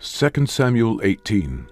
2 Samuel 18.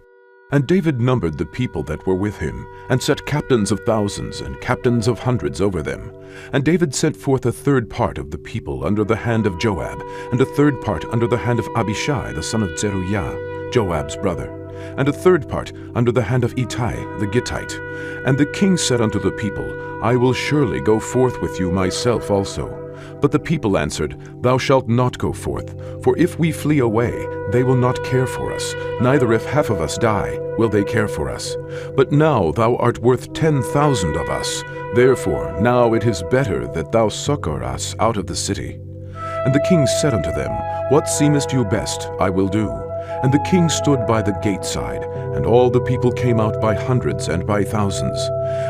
And David numbered the people that were with him, and set captains of thousands and captains of hundreds over them. And David sent forth a third part of the people under the hand of Joab, and a third part under the hand of Abishai the son of Zeruiah, Joab's brother, and a third part under the hand of Ittai the Gittite. And the king said unto the people, I will surely go forth with you myself also. But the people answered, Thou shalt not go forth, for if we flee away, they will not care for us, neither if half of us die, will they care for us. But now thou art worth 10,000 of us. Therefore now it is better that thou succor us out of the city. And the king said unto them, What seemeth you best, I will do. And the king stood by the gate side, and all the people came out by hundreds and by thousands.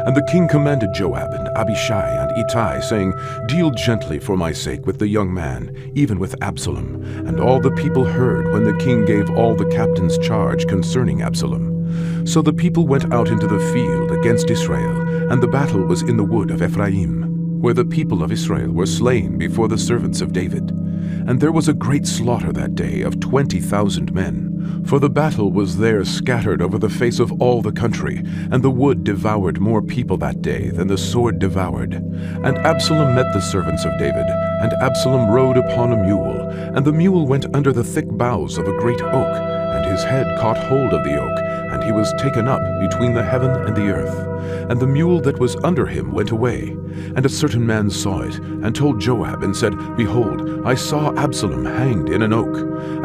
And the king commanded Joab and Abishai and Ittai, saying, Deal gently for my sake with the young man, even with Absalom. And all the people heard when the king gave all the captains charge concerning Absalom. So the people went out into the field against Israel, and the battle was in the wood of Ephraim, where the people of Israel were slain before the servants of David. And there was a great slaughter that day of 20,000 men. For the battle was there scattered over the face of all the country, and the wood devoured more people that day than the sword devoured. And Absalom met the servants of David, and Absalom rode upon a mule, and the mule went under the thick boughs of a great oak, and his head caught hold of the oak, and he was taken up between the heaven and the earth. And the mule that was under him went away. And a certain man saw it, and told Joab, and said, Behold, I saw Absalom hanged in an oak.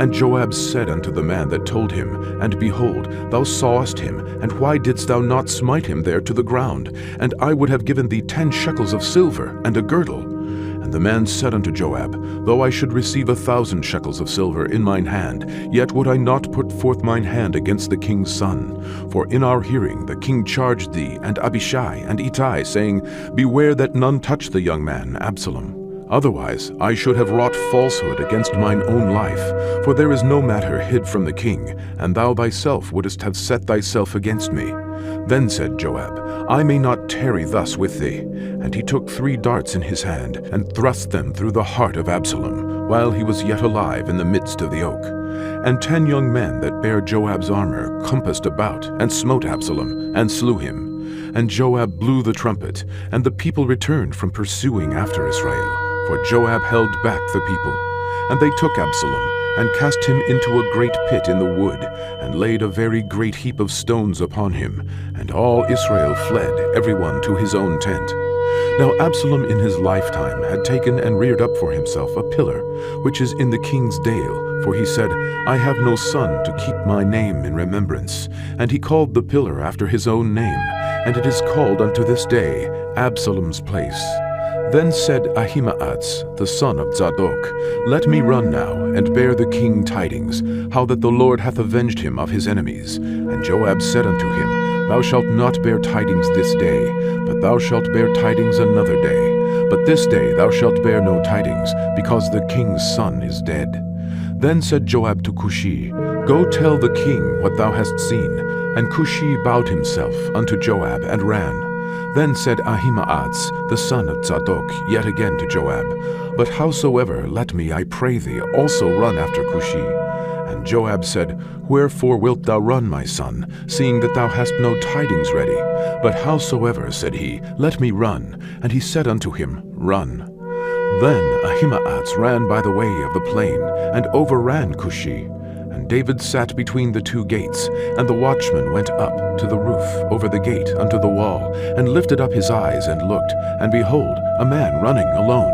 And Joab said unto the man that told him, And behold, thou sawest him, and why didst thou not smite him there to the ground? And I would have given thee 10 shekels of silver, and a girdle. And the man said unto Joab, Though I should receive 1,000 shekels of silver in mine hand, yet would I not put forth mine hand against the king's son. For in our hearing the king charged thee, and Abishai, and Ittai, saying, Beware that none touch the young man Absalom. Otherwise I should have wrought falsehood against mine own life, for there is no matter hid from the king, and thou thyself wouldest have set thyself against me. Then said Joab, I may not tarry thus with thee. And he took 3 darts in his hand, and thrust them through the heart of Absalom, while he was yet alive in the midst of the oak. And 10 young men that bare Joab's armor compassed about, and smote Absalom, and slew him. And Joab blew the trumpet, and the people returned from pursuing after Israel, for Joab held back the people. And they took Absalom, and cast him into a great pit in the wood, and laid a very great heap of stones upon him. And all Israel fled, every one to his own tent. Now Absalom in his lifetime had taken and reared up for himself a pillar, which is in the king's dale, for he said, I have no son to keep my name in remembrance. And he called the pillar after his own name, and it is called unto this day Absalom's place. Then said Ahimaaz, the son of Zadok, Let me run now, and bear the king tidings, how that the Lord hath avenged him of his enemies. And Joab said unto him, Thou shalt not bear tidings this day, but thou shalt bear tidings another day. But this day thou shalt bear no tidings, because the king's son is dead. Then said Joab to Cushi, Go tell the king what thou hast seen. And Cushi bowed himself unto Joab, and ran. Then said Ahimaaz, the son of Zadok, yet again to Joab, But howsoever, let me, I pray thee, also run after Cushi. And Joab said, Wherefore wilt thou run, my son, seeing that thou hast no tidings ready? But howsoever, said he, let me run. And he said unto him, Run. Then Ahimaaz ran by the way of the plain, and overran Cushi. And David sat between the 2 gates, and the watchman went up to the roof over the gate unto the wall, and lifted up his eyes and looked, and behold, a man running alone.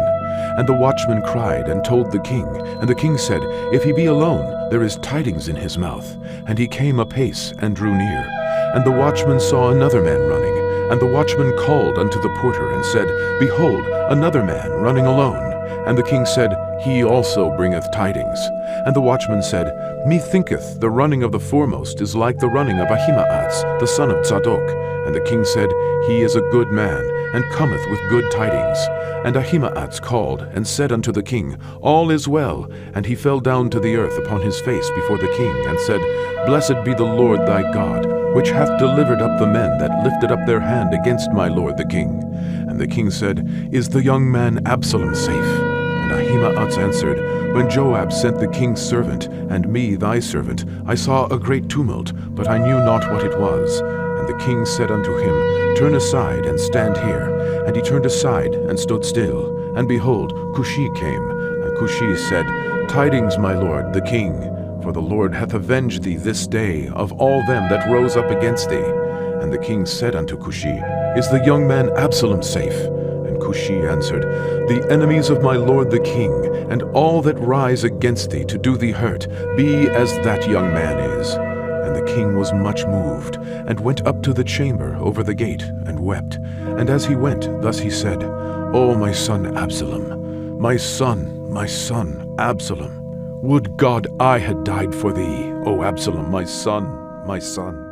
And the watchman cried and told the king, and the king said, If he be alone, there is tidings in his mouth. And he came apace and drew near. And the watchman saw another man running, and the watchman called unto the porter and said, Behold, another man running alone. And the king said, He also bringeth tidings. And the watchman said, Methinketh the running of the foremost is like the running of Ahimaaz, the son of Zadok. And the king said, He is a good man, and cometh with good tidings. And Ahimaaz called, and said unto the king, All is well. And he fell down to the earth upon his face before the king, and said, Blessed be the Lord thy God, which hath delivered up the men that lifted up their hand against my lord the king. And the king said, Is the young man Absalom safe? And Ahimaaz answered, When Joab sent the king's servant, and me thy servant, I saw a great tumult, but I knew not what it was. And the king said unto him, Turn aside, and stand here. And he turned aside, and stood still. And behold, Cushi came. And Cushi said, Tidings, my lord, the king, for the Lord hath avenged thee this day of all them that rose up against thee. And the king said unto Cushi, Is the young man Absalom safe? And Cushi answered, The enemies of my lord the king, and all that rise against thee to do thee hurt, be as that young man is. And the king was much moved, and went up to the chamber over the gate, and wept. And as he went, thus he said, O my son Absalom, my son, Absalom, would God I had died for thee, O Absalom, my son, my son.